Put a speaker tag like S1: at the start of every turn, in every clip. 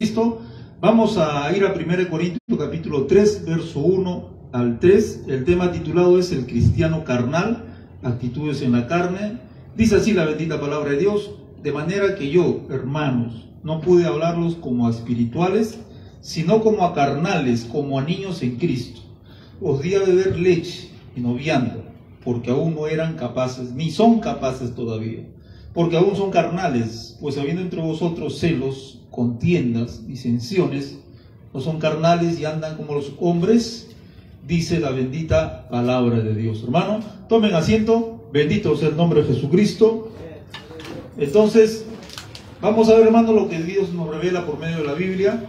S1: Cristo. Vamos a ir a 1 Corintios capítulo 3, verso 1 al 3. El tema titulado es el cristiano carnal, actitudes en la carne. Dice así la bendita palabra de Dios: de manera que yo, hermanos, no pude hablarlos como a espirituales, sino como a carnales, como a niños en Cristo. Os di a beber leche y no vianda, porque aún no eran capaces, ni son capaces todavía, porque aún son carnales, pues habiendo entre vosotros celos, contiendas, disensiones, no son carnales y andan como los hombres, dice la bendita palabra de Dios. Hermano, tomen asiento, bendito sea el nombre de Jesucristo. Entonces, vamos a ver, hermano, lo que Dios nos revela por medio de la Biblia,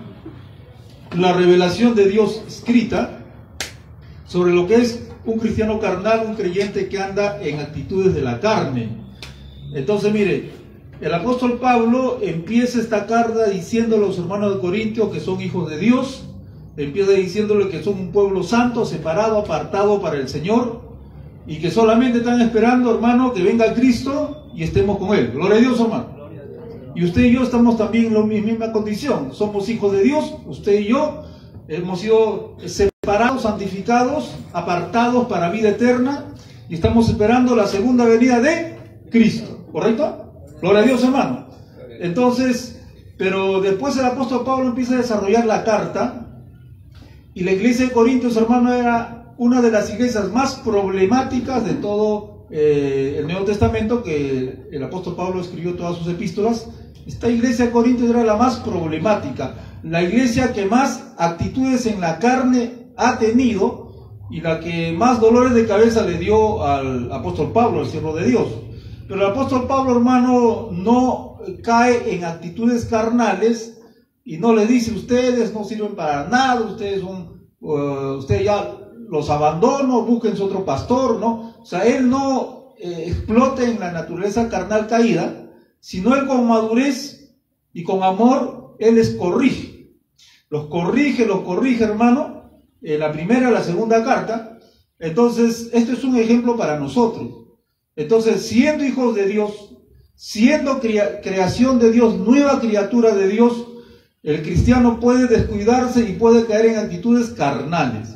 S1: la revelación de Dios escrita sobre lo que es un cristiano carnal, un creyente que anda en actitudes de la carne. Entonces, mire, el apóstol Pablo empieza esta carta diciendo a los hermanos de Corintios que son hijos de Dios, empieza diciéndole que son un pueblo santo, separado, apartado para el Señor, y que solamente están esperando, hermano, que venga Cristo y estemos con Él. Gloria a Dios, hermano. Y usted y yo estamos también en la misma condición, somos hijos de Dios, usted y yo hemos sido separados, santificados, apartados para vida eterna, y estamos esperando la segunda venida de Cristo, ¿correcto? Gloria a Dios, hermano. Entonces, pero después el apóstol Pablo empieza a desarrollar la carta, y la iglesia de Corintios, hermano, era una de las iglesias más problemáticas de todo el Nuevo Testamento, que el apóstol Pablo escribió todas sus epístolas. Esta iglesia de Corintios era la más problemática, la iglesia que más actitudes en la carne ha tenido y la que más dolores de cabeza le dio al apóstol Pablo, el siervo de Dios. Pero el apóstol Pablo, hermano, no cae en actitudes carnales y no le dice: ustedes no sirven para nada, ustedes ya los abandono, búsquense otro pastor, ¿no? O sea, él no explota en la naturaleza carnal caída, sino él con madurez y con amor, él les corrige. Los corrige, hermano, en la primera, la segunda carta. Entonces, esto es un ejemplo para nosotros. Entonces, siendo hijos de Dios, siendo creación de Dios, nueva criatura de Dios, el cristiano puede descuidarse y puede caer en actitudes carnales.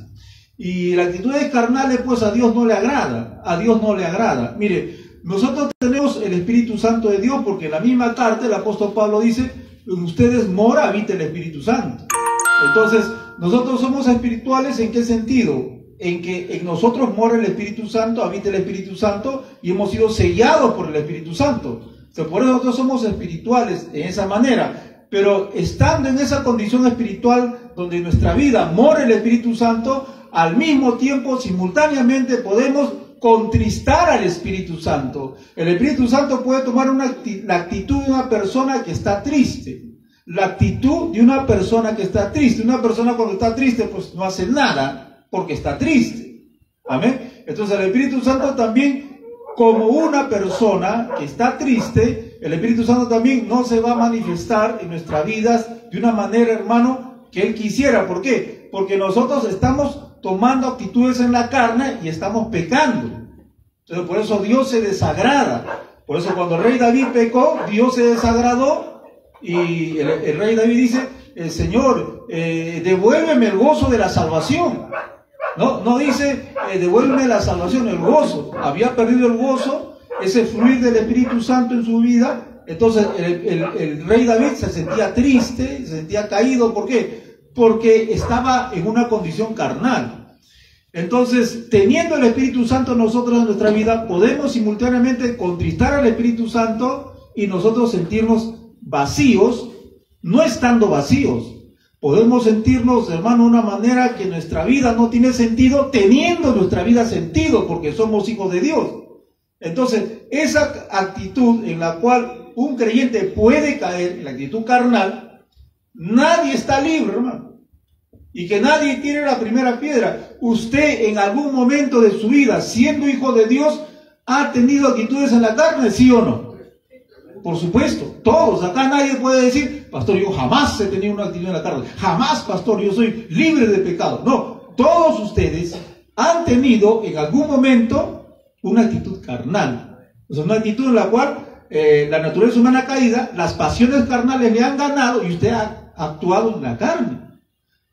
S1: Y las actitudes carnales, pues, a Dios no le agrada, a Dios no le agrada. Mire, nosotros tenemos el Espíritu Santo de Dios, porque en la misma carta el apóstol Pablo dice: en ustedes mora, habita el Espíritu Santo. Entonces, nosotros somos espirituales, ¿en qué sentido? En que en nosotros mora el Espíritu Santo, habita el Espíritu Santo, y hemos sido sellados por el Espíritu Santo. O sea, por eso nosotros somos espirituales en esa manera. Pero estando en esa condición espiritual donde en nuestra vida mora el Espíritu Santo, al mismo tiempo, simultáneamente, podemos contristar al Espíritu Santo. El Espíritu Santo puede tomar la actitud de una persona que está triste. La actitud de una persona que está triste. Una persona cuando está triste, pues no hace nada porque está triste. Amén. Entonces el Espíritu Santo también, como una persona que está triste, el Espíritu Santo también no se va a manifestar en nuestras vidas de una manera, hermano, que Él quisiera. ¿Por qué? Porque nosotros estamos tomando actitudes en la carne y estamos pecando. Entonces por eso Dios se desagrada. Por eso cuando el rey David pecó, Dios se desagradó, y el rey David dice: Señor, devuélveme el gozo de la salvación. No dice devuélveme la salvación, el gozo. Había perdido el gozo, ese fluir del Espíritu Santo en su vida. Entonces el rey David se sentía triste, se sentía caído. ¿Por qué? Porque estaba en una condición carnal. Entonces, teniendo el Espíritu Santo nosotros en nuestra vida, podemos simultáneamente contristar al Espíritu Santo y nosotros sentirnos vacíos, no estando vacíos. Podemos sentirnos, hermano, de una manera que nuestra vida no tiene sentido, teniendo nuestra vida sentido, porque somos hijos de Dios. Entonces, esa actitud en la cual un creyente puede caer, en la actitud carnal, nadie está libre, hermano. Y que nadie tire la primera piedra. Usted en algún momento de su vida, siendo hijo de Dios, ¿ha tenido actitudes en la carne, sí o no? Por supuesto, todos. Acá nadie puede decir: pastor, yo jamás he tenido una actitud en la carne. Jamás, pastor, yo soy libre de pecado. No, todos ustedes han tenido en algún momento una actitud carnal. O sea, una actitud en la cual la naturaleza humana caída, las pasiones carnales le han ganado y usted ha actuado en la carne.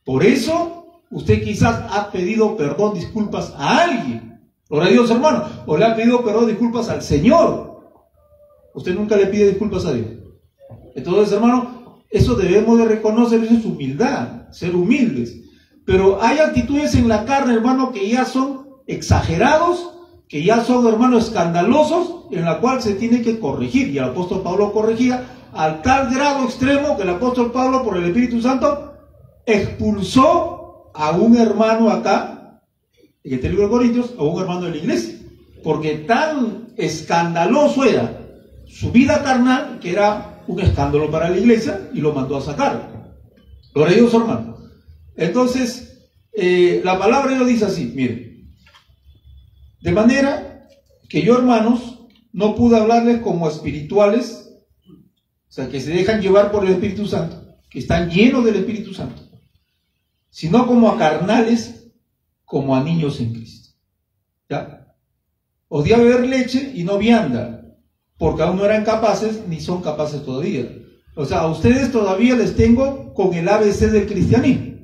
S1: Por eso, usted quizás ha pedido perdón, disculpas a alguien. Gloria a Dios, hermano. O le ha pedido perdón, disculpas al Señor. Usted nunca le pide disculpas a Dios. Entonces, hermano, eso debemos de reconocer, eso es humildad, ser humildes. Pero hay actitudes en la carne, hermano, que ya son exagerados, que ya son, hermano, escandalosos, en la cual se tiene que corregir. Y el apóstol Pablo corregía al tal grado extremo que el apóstol Pablo, por el Espíritu Santo, expulsó a un hermano acá, en este libro de Corintios, a un hermano de la iglesia. Porque tan escandaloso era su vida carnal, que era un escándalo para la iglesia, y lo mandó a sacar. Gloria a Dios, hermano. Entonces, la palabra de Dios dice así, miren: de manera que yo, hermanos, no pude hablarles como espirituales, o sea, que se dejan llevar por el Espíritu Santo, que están llenos del Espíritu Santo, sino como a carnales, como a niños en Cristo. ¿Ya? Os di a beber leche y no vianda, porque aún no eran capaces, ni son capaces todavía. O sea, a ustedes todavía les tengo con el ABC del cristianismo.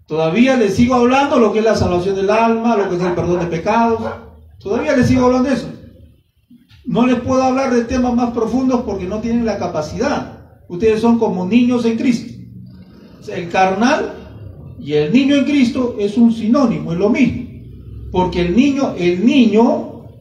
S1: Todavía les sigo hablando lo que es la salvación del alma, lo que es el perdón de pecados. Todavía les sigo hablando de eso. No les puedo hablar de temas más profundos porque no tienen la capacidad. Ustedes son como niños en Cristo. O sea, el carnal y el niño en Cristo es un sinónimo, es lo mismo. Porque el niño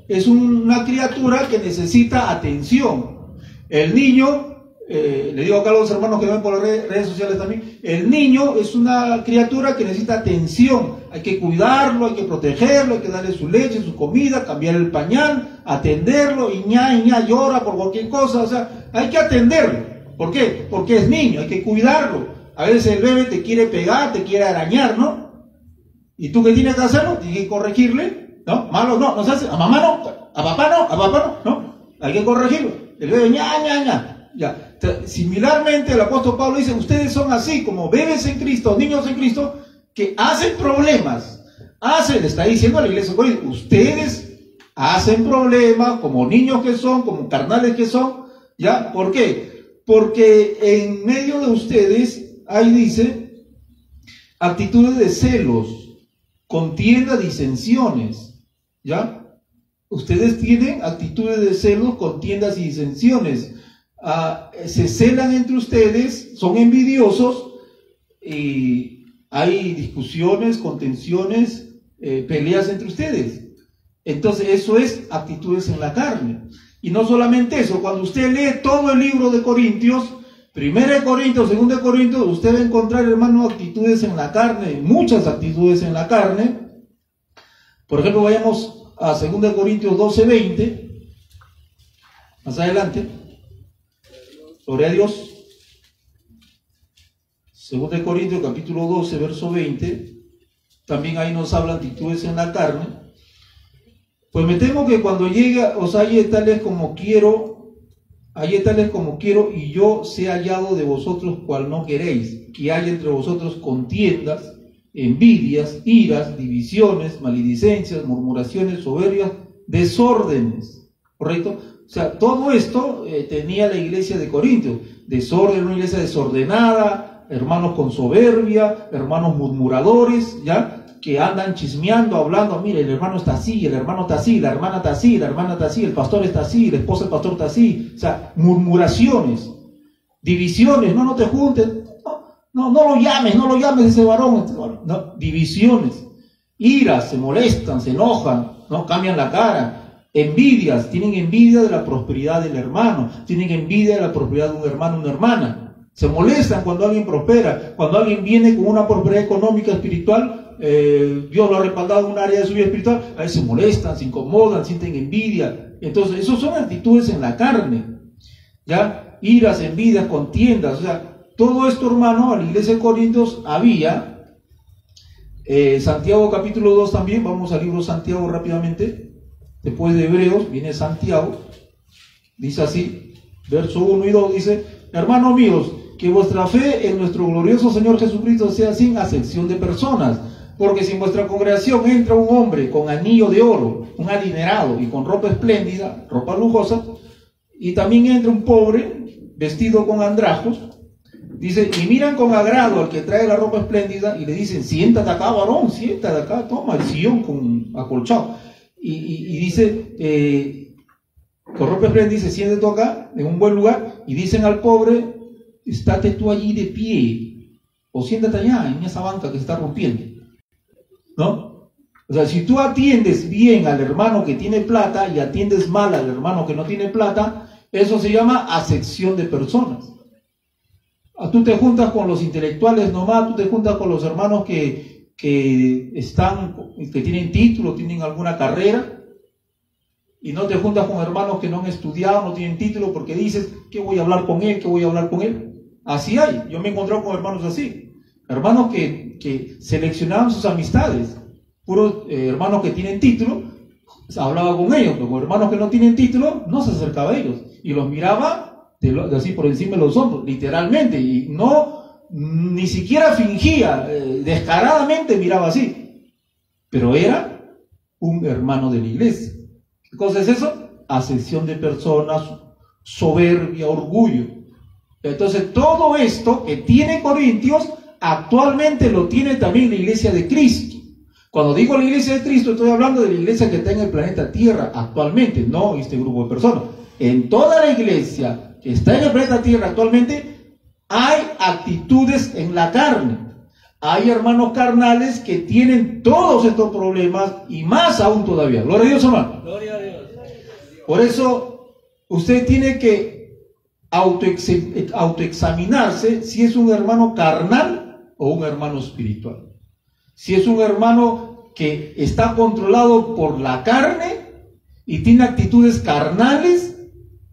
S1: es una criatura que necesita atención. El niño, le digo acá a los hermanos que ven por las redes sociales también, el niño es una criatura que necesita atención. Hay que cuidarlo, hay que protegerlo, hay que darle su leche, su comida, cambiar el pañal, atenderlo, y ña, llora por cualquier cosa. O sea, hay que atenderlo. ¿Por qué? Porque es niño, hay que cuidarlo. A veces el bebé te quiere pegar, te quiere arañar, ¿no? ¿Y tú qué tienes que hacerlo? Tienes que corregirle. ¿No? Malo no se hace. A mamá no, a papá no. Hay que corregirlo. El bebé ña. Ya. Similarmente, el apóstol Pablo dice: ustedes son así, como bebés en Cristo, niños en Cristo, que hacen problemas. Le está diciendo a la iglesia de Corinto: ustedes hacen problemas, como niños que son, como carnales que son. ¿Ya? ¿Por qué? Porque en medio de ustedes, ahí dice, actitudes de celos, contienda, disensiones. ¿Ya? Ustedes tienen actitudes de celos, contiendas y disensiones. Se celan entre ustedes, son envidiosos, y hay discusiones, contenciones, peleas entre ustedes. Entonces eso es actitudes en la carne. Y no solamente eso, cuando usted lee todo el libro de Corintios, 1 Corintios, 2 Corintios, usted va a encontrar, hermano, actitudes en la carne, muchas actitudes en la carne. Por ejemplo, vayamos a 2 Corintios 12:20, más adelante. Gloria a Dios. 2 Corintios capítulo 12, verso 20. También ahí nos habla actitudes en la carne. Pues me temo que cuando llegue os halle tales como quiero, y yo sea hallado de vosotros cual no queréis, que haya entre vosotros contiendas, envidias, iras, divisiones, maledicencias, murmuraciones, soberbias, desórdenes. ¿Correcto? O sea, todo esto tenía la iglesia de Corintios. Desorden, una iglesia desordenada, hermanos con soberbia, hermanos murmuradores, ¿ya? Que andan chismeando, hablando: mire, el hermano está así, el hermano está así, la hermana está así, la hermana está así, el pastor está así, la esposa del pastor está así. O sea, murmuraciones, divisiones: no te juntes, no lo llames ese varón, no, divisiones, iras, se molestan, se enojan, no cambian la cara. Envidias, tienen envidia de la prosperidad del hermano, tienen envidia de la prosperidad de un hermano, una hermana. Se molestan cuando alguien prospera, cuando alguien viene con una prosperidad económica, espiritual, Dios lo ha respaldado en un área de su vida espiritual, a veces se molestan, se incomodan, sienten envidia. Entonces, esas son actitudes en la carne, ¿ya? Iras, envidias, contiendas, o sea, todo esto, hermano, en la iglesia de Corintios había. Santiago capítulo 2 también, vamos al libro de Santiago rápidamente. Después de Hebreos viene Santiago, dice así, verso 1 y 2, dice: hermanos míos, que vuestra fe en nuestro glorioso Señor Jesucristo sea sin acepción de personas, porque si en vuestra congregación entra un hombre con anillo de oro, un adinerado, y con ropa espléndida, ropa lujosa, y también entra un pobre vestido con andrajos,
S2: Dice, y miran con agrado al que trae la ropa espléndida y le dicen, siéntate acá, varón, siéntate acá, toma el sillón con acolchado. Y dice, con ropa espléndida dice, siéntate tú acá, en un buen lugar, y dicen al pobre, estate tú allí de pie, o siéntate allá, en esa banca que se está rompiendo, ¿no? O sea, si tú atiendes bien al hermano que tiene plata y atiendes mal al hermano que no tiene plata, eso se llama acepción de personas. Tú te juntas con los intelectuales nomás, tú te juntas con los hermanos que tienen título, tienen alguna carrera, y no te juntas con hermanos que no han estudiado, no tienen título, porque dices, ¿qué voy a hablar con él? ¿Qué voy a hablar con él? Así hay, yo me he encontrado con hermanos así, hermanos que seleccionaban sus amistades, puros hermanos que tienen título, hablaba con ellos, pero con hermanos que no tienen título, no se acercaba a ellos, y los miraba de así por encima de los hombros, literalmente, y no, ni siquiera fingía, descaradamente miraba así, pero era un hermano de la iglesia. ¿Qué cosa es eso? Acepción de personas, soberbia, orgullo. Entonces todo esto que tiene Corintios, actualmente lo tiene también la iglesia de Cristo. Cuando digo la iglesia de Cristo, estoy hablando de la iglesia que está en el planeta Tierra actualmente, no este grupo de personas. En toda la iglesia que está en el planeta Tierra actualmente, hay actitudes en la carne. Hay hermanos carnales que tienen todos estos problemas y más aún todavía. Gloria a Dios, hermano.
S3: Gloria a Dios.
S2: Por eso, usted tiene que autoexaminarse si es un hermano carnal o un hermano espiritual. Si es un hermano que está controlado por la carne y tiene actitudes carnales,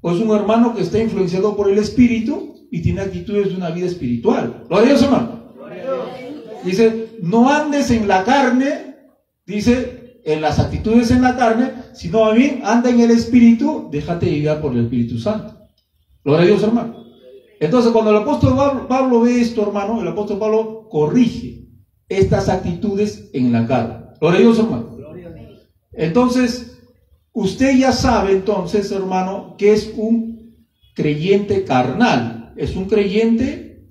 S2: o es un hermano que está influenciado por el espíritu y tiene actitudes de una vida espiritual. ¿Lo Dios, hermano? Dice, no andes en la carne, dice, en las actitudes en la carne, sino a mí, anda en el espíritu, déjate guiar por el Espíritu Santo. Gloria a Dios, hermano. Entonces, cuando el apóstol Pablo ve esto, hermano, el apóstol Pablo corrige estas actitudes en la carne. Gloria a Dios, hermano. Entonces, usted ya sabe entonces, hermano, que es un creyente carnal. Es un creyente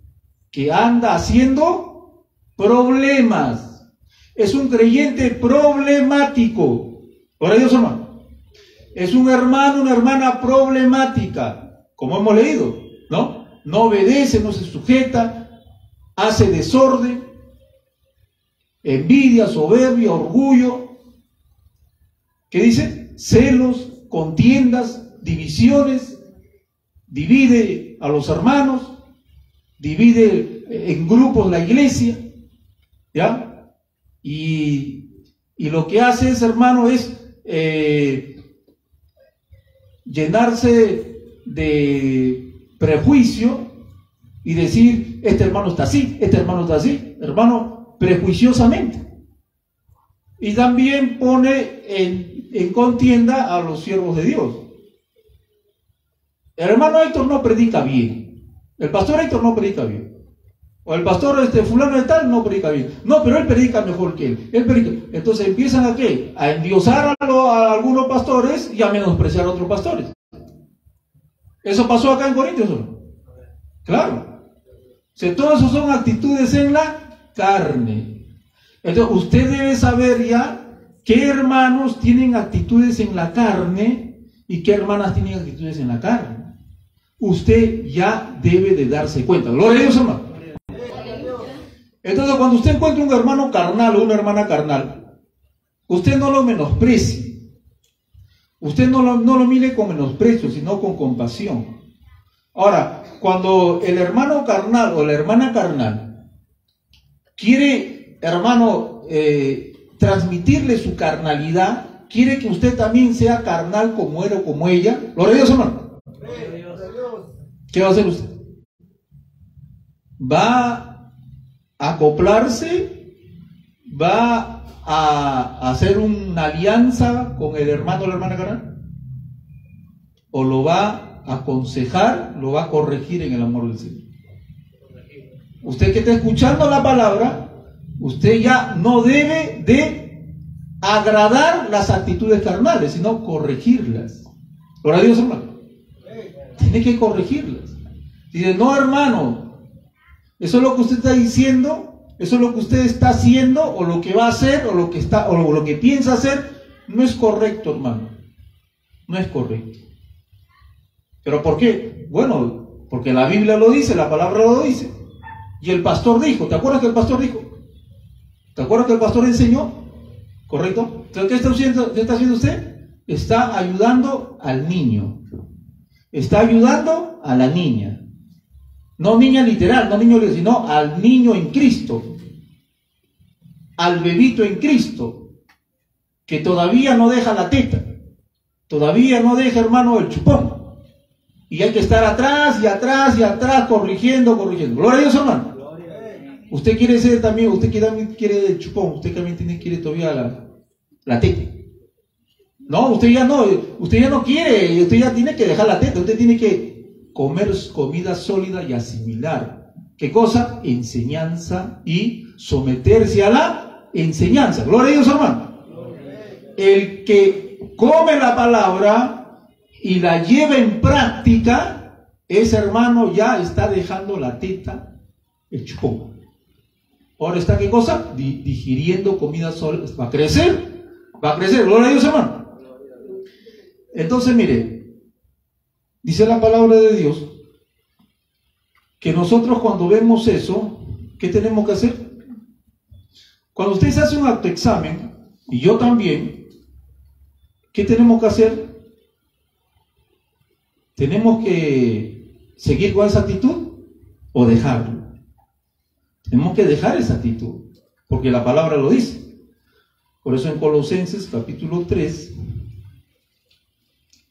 S2: que anda haciendo problemas. Es un creyente problemático. Gloria a Dios, hermano. Es un hermano, una hermana problemática, como hemos leído, ¿no? No obedece, no se sujeta, hace desorden, envidia, soberbia, orgullo. ¿Qué dice? Celos, contiendas, divisiones, divide a los hermanos, divide en grupos la iglesia, ¿ya? Y lo que hace ese hermano es llenarse de prejuicio y decir, este hermano está así, este hermano está así, hermano, prejuiciosamente. Y también pone en contienda a los siervos de Dios. El hermano Héctor no predica bien, el pastor Héctor no predica bien, o el pastor fulano de tal no predica bien, no, pero él predica mejor que él predica. Entonces empiezan a ¿qué? A endiosar a algunos pastores y a menospreciar a otros pastores. Eso pasó acá en Corintios, ¿no? Claro. O sea, todo eso son actitudes en la carne. Entonces usted debe saber ya qué hermanos tienen actitudes en la carne y qué hermanas tienen actitudes en la carne. Usted ya debe de darse cuenta. Gloria a Dios, hermano. Entonces cuando usted encuentra un hermano carnal o una hermana carnal, usted no lo menosprecie. Usted no lo mire con menosprecio, sino con compasión. Ahora, cuando el hermano carnal o la hermana carnal quiere, hermano, transmitirle su carnalidad, quiere que usted también sea carnal como él o como ella, gloria a Dios, hermano. ¿Qué va a hacer usted? ¿Va a acoplarse? ¿Va a hacer una alianza con el hermano o la hermana carnal? ¿O lo va a aconsejar, lo va a corregir en el amor del Señor? Usted que está escuchando la palabra, usted ya no debe de agradar las actitudes carnales, sino corregirlas. Gloria a Dios, hermano. Tiene que corregirlas. Dice, no, hermano, Eso es lo que usted está diciendo, eso es lo que usted está haciendo, o lo que va a hacer, o lo que piensa hacer, no es correcto, hermano. No es correcto. ¿Pero por qué? Bueno, porque la Biblia lo dice, la palabra lo dice. Y el pastor dijo, ¿te acuerdas que el pastor dijo? ¿Te acuerdas que el pastor enseñó? ¿Correcto? Entonces, ¿qué está haciendo usted? Está ayudando al niño. Está ayudando a la niña. No niña literal, no niño literal, sino al niño en Cristo. Al bebito en Cristo. Que todavía no deja la teta. Todavía no deja, hermano, el chupón. Y hay que estar atrás y atrás y atrás, corrigiendo. Gloria a Dios, hermano. Usted quiere ser también, usted también quiere el chupón, usted también quiere todavía la teta. No, usted ya no quiere, usted ya tiene que dejar la teta, usted tiene que comer comida sólida y asimilar. ¿Qué cosa? Enseñanza y someterse a la enseñanza. Gloria a Dios, hermano. El que come la palabra y la lleva en práctica, ese hermano ya está dejando la teta, el chupón. Ahora está, ¿qué cosa? Digiriendo comida sólida. Va a crecer, gloria a Dios, hermano. Entonces, mire, dice la palabra de Dios que nosotros cuando vemos eso, ¿qué tenemos que hacer? Cuando usted se hace un autoexamen, y yo también, ¿qué tenemos que hacer? ¿Tenemos que seguir con esa actitud o dejarlo? Tenemos que dejar esa actitud, porque la palabra lo dice. Por eso en Colosenses capítulo 3,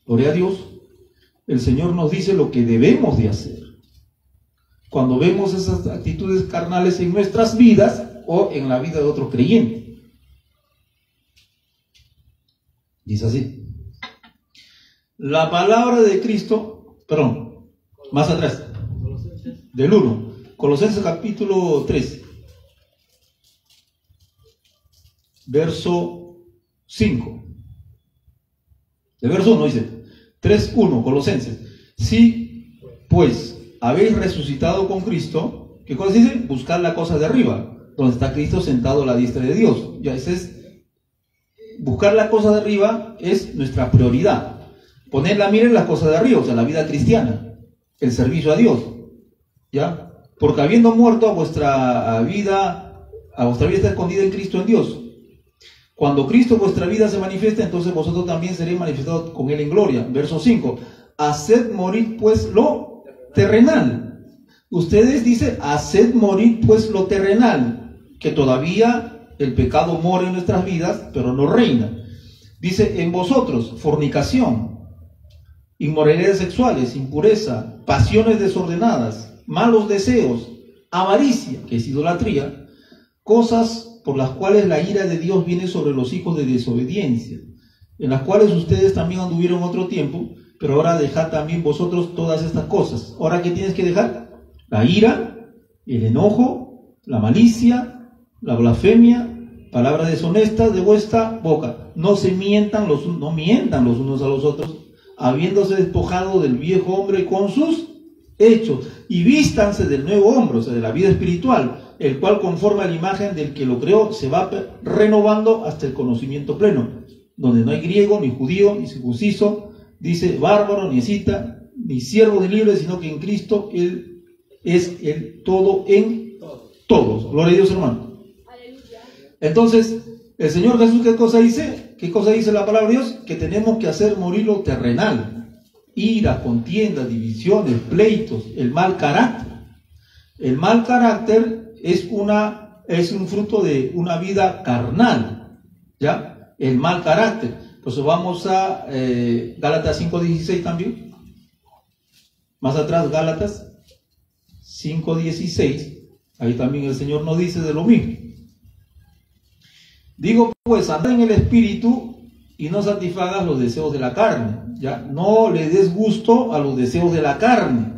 S2: gloria a Dios, el Señor nos dice lo que debemos de hacer. Cuando vemos esas actitudes carnales en nuestras vidas o en la vida de otro creyente. Dice así. La palabra de Cristo, perdón, más atrás, del 1. Colosenses capítulo 3, verso 5. El verso 1 dice, 3:1, Colosenses. Si, pues, habéis resucitado con Cristo, ¿qué cosa dice? Buscad la cosa de arriba, donde está Cristo sentado a la diestra de Dios. Ya, buscar la cosa de arriba es nuestra prioridad. Poner la mira en las cosas de arriba, o sea, la vida cristiana, el servicio a Dios. ¿Ya? Porque habiendo muerto a vuestra vida está escondida en Cristo en Dios. Cuando Cristo vuestra vida se manifiesta, entonces vosotros también seréis manifestados con Él en gloria. Verso 5. Haced morir pues lo terrenal. Ustedes dicen, haced morir pues lo terrenal, que todavía el pecado mora en nuestras vidas, pero no reina. Dice, en vosotros, fornicación, inmoralidades sexuales, impureza, pasiones desordenadas, malos deseos, avaricia, que es idolatría, cosas por las cuales la ira de Dios viene sobre los hijos de desobediencia, en las cuales ustedes también anduvieron otro tiempo, pero ahora dejad también vosotros todas estas cosas. ¿Ahora qué tienes que dejar? La ira, el enojo, la malicia, la blasfemia, palabras deshonestas de vuestra boca. No mientan los unos a los otros, habiéndose despojado del viejo hombre con sus hechos, y vístanse del nuevo hombre, o sea, de la vida espiritual, el cual conforme a la imagen del que lo creó, se va renovando hasta el conocimiento pleno, donde no hay griego, ni judío, ni circunciso, dice bárbaro, ni escita, ni siervo ni libre, sino que en Cristo Él es el todo en todos. Gloria a Dios, hermano. Entonces, el Señor Jesús, ¿qué cosa dice? ¿Qué cosa dice la palabra de Dios? Que tenemos que hacer morir lo terrenal. Ira, contiendas, divisiones, pleitos, el mal carácter. El mal carácter es un fruto de una vida carnal, ¿ya? El mal carácter. Pues vamos a Gálatas 5:16 también. Más atrás, Gálatas 5:16. Ahí también el Señor nos dice de lo mismo. Digo pues, andad en el Espíritu y no satisfagas los deseos de la carne. ¿Ya? No le des gusto a los deseos de la carne,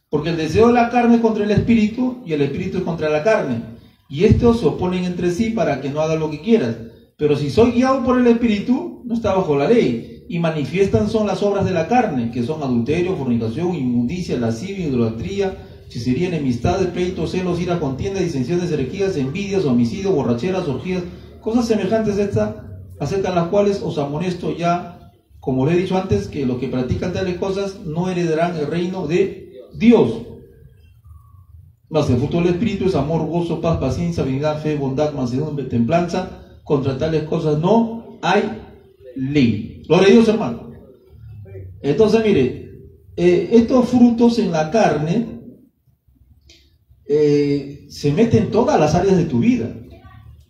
S2: porque el deseo de la carne es contra el Espíritu y el Espíritu es contra la carne, y estos se oponen entre sí para que no hagas lo que quieras. Pero si soy guiado por el Espíritu, no está bajo la ley, y manifiestan son las obras de la carne, que son adulterio, fornicación, inmundicia, lascivia, idolatría, si sería enemistades, pleitos, celos, ira, contienda, disensiones, herejías, envidias, homicidios, borracheras, orgías, cosas semejantes a estas, acerca de las cuales os amonesto ya, como le he dicho antes, que los que practican tales cosas no heredarán el reino de Dios. Mas el fruto del Espíritu es amor, gozo, paz, paciencia, benignidad, fe, bondad, mansedumbre, templanza. Contra tales cosas no hay ley. Gloria a Dios, hermano. Entonces, mire, estos frutos en la carne se meten en todas las áreas de tu vida.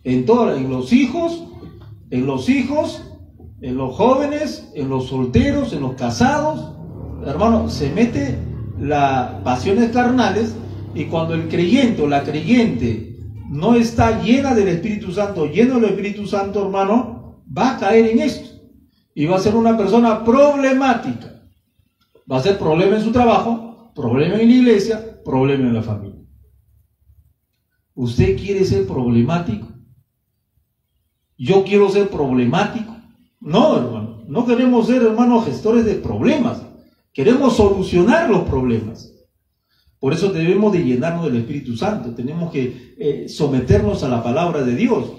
S2: En los hijos, en los jóvenes, en los solteros, en los casados. Hermano, se mete las pasiones carnales. Y cuando el creyente o la creyente no está llena del Espíritu Santo, lleno del Espíritu Santo, hermano, va a caer en esto. Y va a ser una persona problemática. Va a ser problema en su trabajo, problema en la iglesia, problema en la familia. ¿Usted quiere ser problemático? ¿Yo quiero ser problemático? No, hermano. No queremos ser, hermano, gestores de problemas. Queremos solucionar los problemas. Por eso debemos de llenarnos del Espíritu Santo. Tenemos que someternos a la palabra de Dios.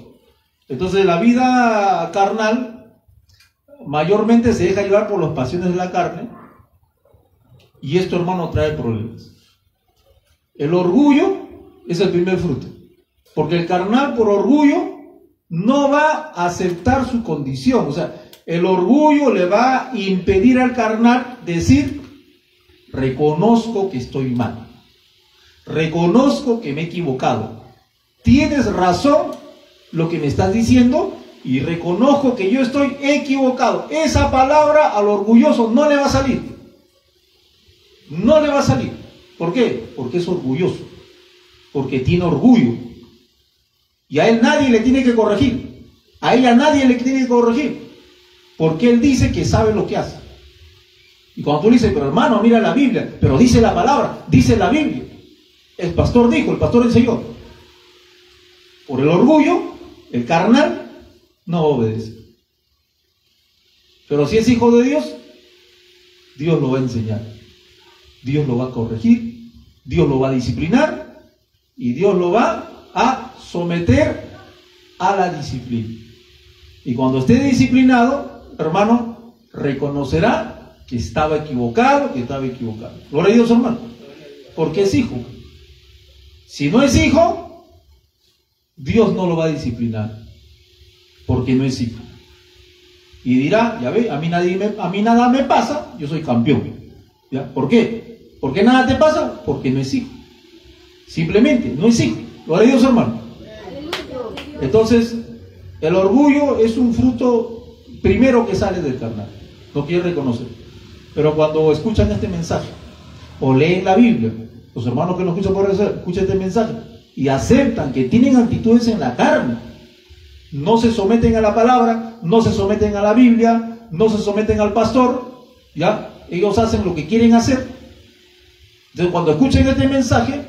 S2: Entonces la vida carnal mayormente se deja llevar por las pasiones de la carne. Y esto, hermano, trae problemas. El orgullo es el primer fruto. Porque el carnal por orgullo no va a aceptar su condición. O sea, el orgullo le va a impedir al carnal decir, reconozco que estoy mal. Reconozco que me he equivocado. Tienes razón lo que me estás diciendo y reconozco que yo estoy equivocado. Esa palabra al orgulloso no le va a salir. No le va a salir. ¿Por qué? Porque es orgulloso. Porque tiene orgullo. Y a él nadie le tiene que corregir. A ella nadie le tiene que corregir. Porque él dice que sabe lo que hace. Y cuando tú le dices, pero hermano, mira la Biblia, pero dice la palabra, dice la Biblia. El pastor dijo, el pastor enseñó. Por el orgullo, el carnal no obedece. Pero si es hijo de Dios, Dios lo va a enseñar. Dios lo va a corregir, Dios lo va a disciplinar y Dios lo va a someter a la disciplina. Y cuando esté disciplinado, hermano, reconocerá que estaba equivocado, Gloria a Dios, hermano. Porque es hijo. Si no es hijo, Dios no lo va a disciplinar. Porque no es hijo. Y dirá, ya ve, a mí nada me pasa, yo soy campeón. ¿Ya? ¿Por qué? ¿Por qué nada te pasa? Porque no es hijo. Simplemente, no es hijo. Gloria a Dios, hermano. Entonces, el orgullo es un fruto primero que sale del carnal. No quiere reconocer. Pero cuando escuchan este mensaje o leen la Biblia, los hermanos que nos escuchan por eso, escuchan este mensaje y aceptan que tienen actitudes en la carne, no se someten a la palabra, no se someten a la Biblia, no se someten al pastor, ¿ya? Ellos hacen lo que quieren hacer. Entonces, cuando escuchen este mensaje,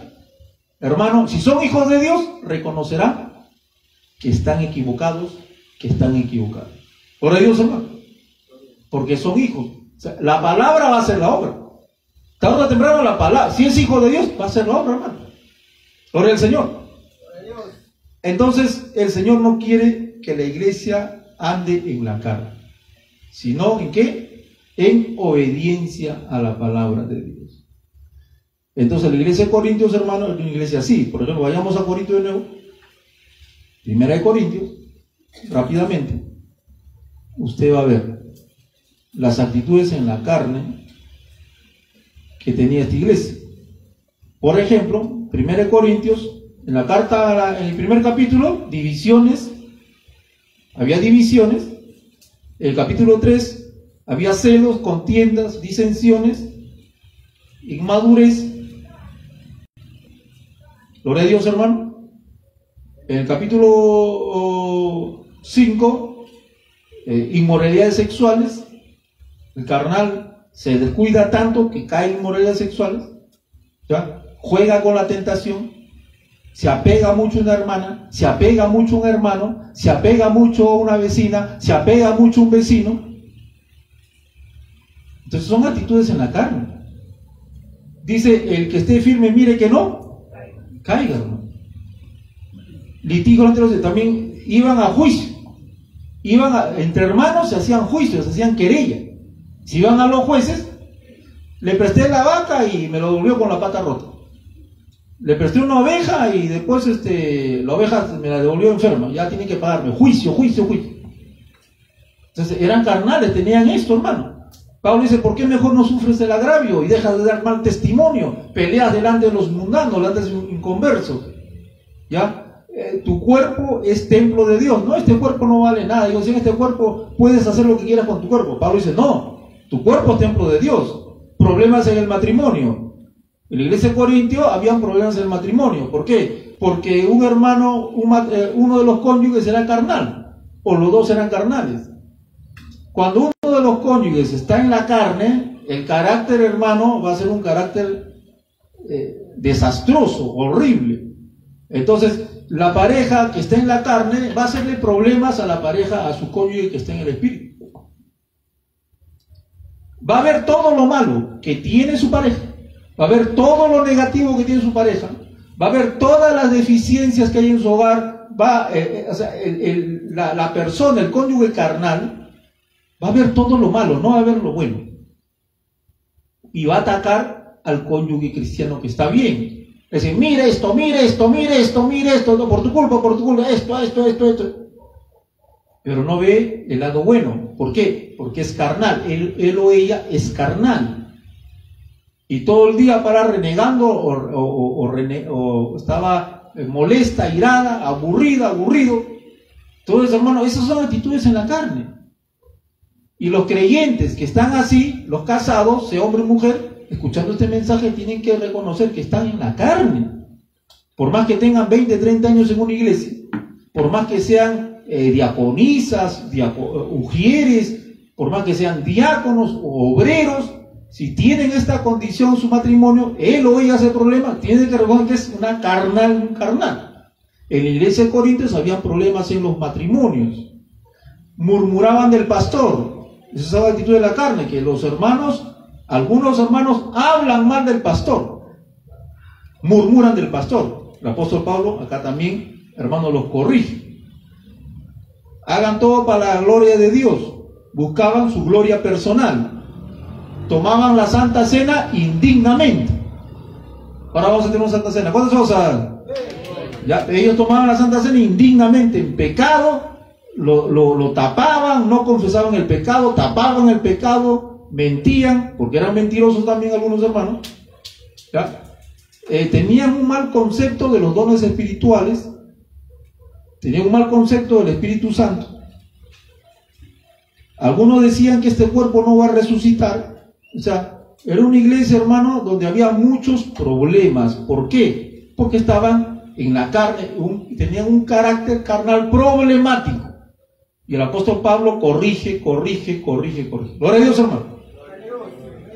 S2: hermano, si son hijos de Dios, reconocerán que están equivocados, Gloria a Dios, hermano. Porque son hijos. O sea, la palabra va a hacer la obra. Tarde o temprano la palabra, si es hijo de Dios, va a hacer la obra, hermano. Gloria al Señor. Entonces, el Señor no quiere que la iglesia ande en la carne, sino ¿en qué? En obediencia a la palabra de Dios. Entonces, la iglesia de Corintios, hermano, es una iglesia así. Por ejemplo, vayamos a Corintios de nuevo. Primera de Corintios, rápidamente. Usted va a ver las actitudes en la carne que tenía esta iglesia. Por ejemplo, 1 Corintios, en la carta, en el primer capítulo, divisiones, había divisiones. En el capítulo 3 había celos, contiendas, disensiones, inmadurez. Gloria a Dios, hermano. En el capítulo 5, inmoralidades sexuales. El carnal se descuida tanto que cae en inmoralidades sexuales, ¿ya? Juega con la tentación, se apega mucho a una hermana, se apega mucho a un hermano, se apega mucho a una vecina, se apega mucho a un vecino. Entonces son actitudes en la carne. Dice, el que esté firme, mire que no caiga, hermano. Litigio entre los también iban a juicio. Entre hermanos se hacían juicios, se hacían querella. Si iban a los jueces, le presté la vaca y me lo devolvió con la pata rota. Le presté una oveja y después la oveja me la devolvió enferma. Ya tienen que pagarme. Juicio. Entonces eran carnales, tenían esto, hermano. Pablo dice, ¿por qué mejor no sufres el agravio y dejas de dar mal testimonio? Peleas delante de los mundanos, delante de los inconversos. ¿Ya? Tu cuerpo es templo de Dios. No, este cuerpo no vale nada. Digo, si en este cuerpo puedes hacer lo que quieras con tu cuerpo. Pablo dice, no, tu cuerpo es templo de Dios. Problemas en el matrimonio. En la iglesia de Corintio habían problemas en el matrimonio. ¿Por qué? Porque un hermano, uno de los cónyuges era carnal, o los dos eran carnales. Cuando uno de los cónyuges está en la carne, el carácter, hermano, va a ser un carácter desastroso, horrible. Entonces, la pareja que está en la carne va a hacerle problemas a la pareja, a su cónyuge que está en el espíritu. Va a ver todo lo malo que tiene su pareja, va a ver todo lo negativo que tiene su pareja, va a ver todas las deficiencias que hay en su hogar, la persona, el cónyuge carnal, va a ver todo lo malo, no va a ver lo bueno. Y va a atacar al cónyuge cristiano que está bien. Es decir, mire esto, no, por tu culpa, esto. Pero no ve el lado bueno. ¿Por qué? Porque es carnal. Él o ella es carnal. Y todo el día para renegando o estaba molesta, irada, aburrido. Entonces, hermano, esas son actitudes en la carne. Y los creyentes que están así, los casados, sea hombre o mujer, escuchando este mensaje, tienen que reconocer que están en la carne. Por más que tengan 20, 30 años en una iglesia, por más que sean diaconisas, ujieres, por más que sean diáconos o obreros, si tienen esta condición su matrimonio, él o ella hace problema, tiene que reconocer que es un carnal. En la iglesia de Corintios había problemas en los matrimonios. Murmuraban del pastor. Esa es la actitud de la carne, que algunos hermanos hablan mal del pastor, murmuran del pastor. El apóstol Pablo acá también, hermanos, los corrige. Hagan todo para la gloria de Dios. Buscaban su gloria personal. Tomaban la Santa Cena indignamente. Ahora vamos a tener una Santa Cena. ¿Cuántos vamos a dar? Ya, ellos tomaban la Santa Cena indignamente, en pecado, lo tapaban, no confesaban el pecado, tapaban el pecado, mentían, porque eran mentirosos también algunos hermanos. ¿Ya? Tenían un mal concepto de los dones espirituales, tenían un mal concepto del Espíritu Santo. Algunos decían que este cuerpo no va a resucitar. O sea, era una iglesia, hermano, donde había muchos problemas. ¿Por qué? Porque estaban en la carne, tenían un carácter carnal problemático. Y el apóstol Pablo corrige. Gloria a Dios, hermano.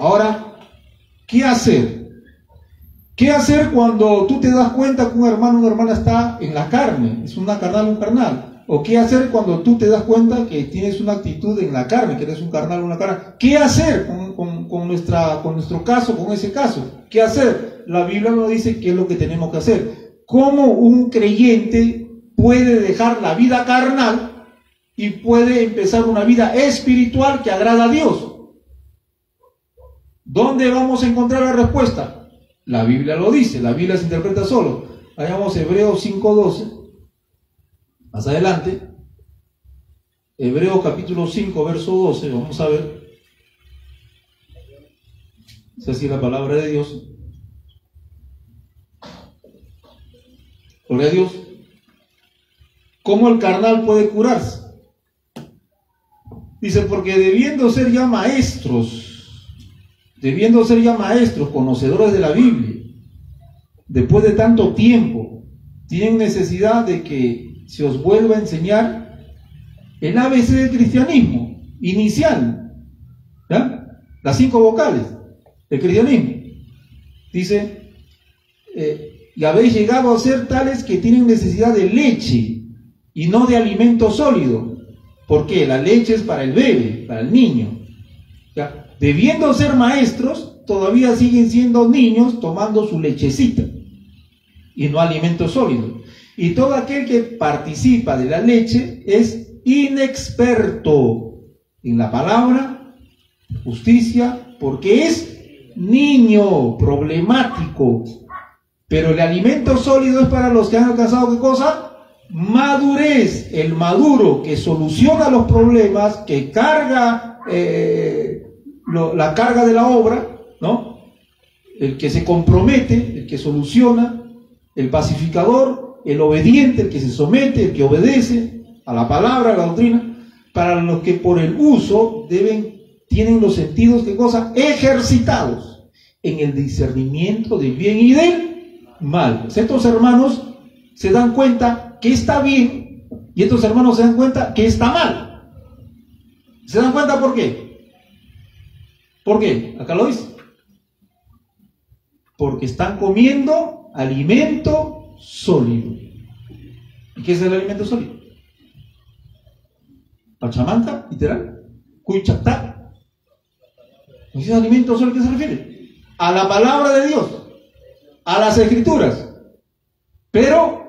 S2: Ahora, ¿qué hacer? ¿Qué hacer cuando tú te das cuenta que un hermano o una hermana está en la carne? Es un carnal. ¿O qué hacer cuando tú te das cuenta que tienes una actitud en la carne, que eres un carnal o una carnal? ¿Qué hacer con nuestro caso, con ese caso? ¿Qué hacer? La Biblia nos dice qué es lo que tenemos que hacer. ¿Cómo un creyente puede dejar la vida carnal y puede empezar una vida espiritual que agrada a Dios? ¿Dónde vamos a encontrar la respuesta? La Biblia lo dice, la Biblia se interpreta solo. Vayamos a Hebreos 5:12. Más adelante, Hebreos capítulo 5, verso 12, vamos a ver. Es así la palabra de Dios. Gloria a Dios. ¿Cómo el carnal puede curarse? Dice, porque debiendo ser ya maestros, conocedores de la Biblia, después de tanto tiempo, tienen necesidad de que se os vuelva a enseñar el ABC del cristianismo inicial, ¿ya? Las 5 vocales del cristianismo. Dice, y habéis llegado a ser tales que tienen necesidad de leche y no de alimento sólido. ¿Por qué? La leche es para el bebé, para el niño, ¿ya? Debiendo ser maestros, todavía siguen siendo niños tomando su lechecita y no alimentos sólidos. Y todo aquel que participa de la leche es inexperto en la palabra justicia, porque es niño problemático. Pero el alimento sólido es para los que han alcanzado, ¿qué cosa? Madurez. El maduro que soluciona los problemas, que carga la carga de la obra, ¿no? El que se compromete, el que soluciona, el pacificador, el obediente, el que se somete, el que obedece a la palabra, a la doctrina, para los que por el uso tienen los sentidos, ¿qué cosa? Ejercitados en el discernimiento del bien y del mal. Pues estos hermanos se dan cuenta que está bien y estos hermanos se dan cuenta que está mal. ¿Se dan cuenta por qué? ¿Por qué? Acá lo dice. Porque están comiendo alimento sólido. ¿Y qué es el alimento sólido? Pachamanca, literal. Cuichactá. ¿Y ese alimento sólido a qué se refiere? A la palabra de Dios, a las escrituras. Pero